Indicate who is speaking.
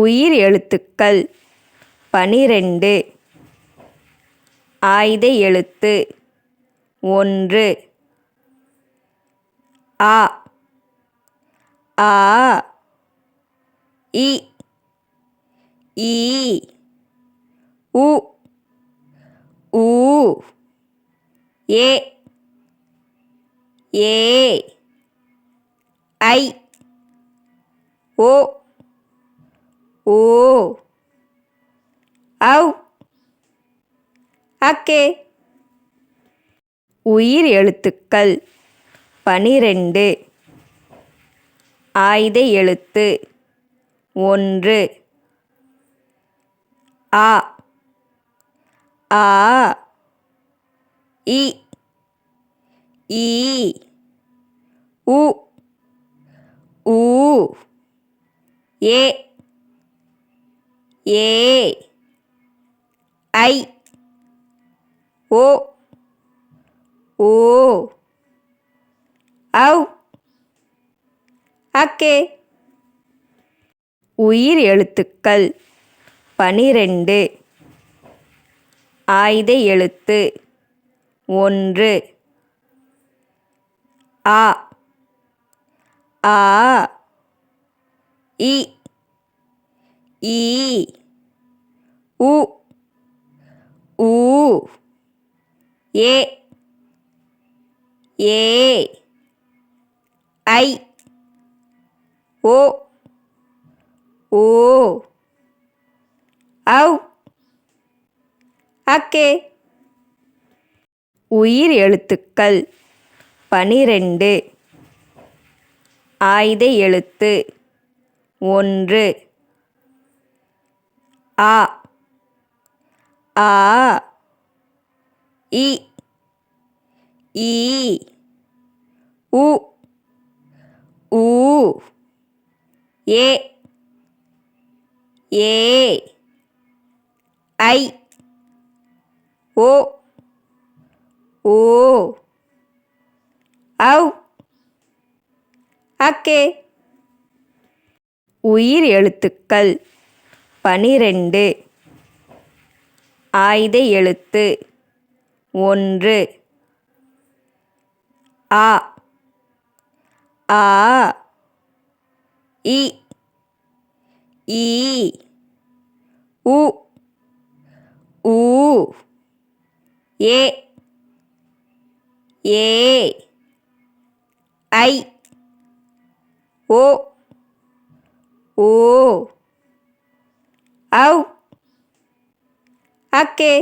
Speaker 1: உயிர் எழுத்துக்கள் 12. ஆய்த எழுத்து 1. ஆ ஆ இ ஈ உ ஊ ஏ ஏ ஐ ஓ ஓ ஔ அக்கே. உயிர் எழுத்துக்கள் 12. ஆய்த எழுத்து 1. ஆ ஆ இ ஈ உ ஊ ஏ ஏ ஐ ஓ ஓ ஔ அக்கே. உயிர் எழுத்துக்கள் 12. ஆய்த எழுத்து 1. ஆ ஆ இ ஈ உ ஊ ஏ ஏ ஐ ஓ ஓ ஔ அக்கே. உயிர் எழுத்துக்கள் 12. ஆய்த எழுத்து 1. ஆ ஆ இ ஈ உ ஊ ஏ ஏ ஐ ஓ ஓ ஔ அக்கே. உயிர் எழுத்துக்கள் 12. ஆய்த எழுத்து 1. ஆ ஆ இ ஈ உ ஊ ஏ ஏ ஐ ஓ ஓ ஔ அக்கே.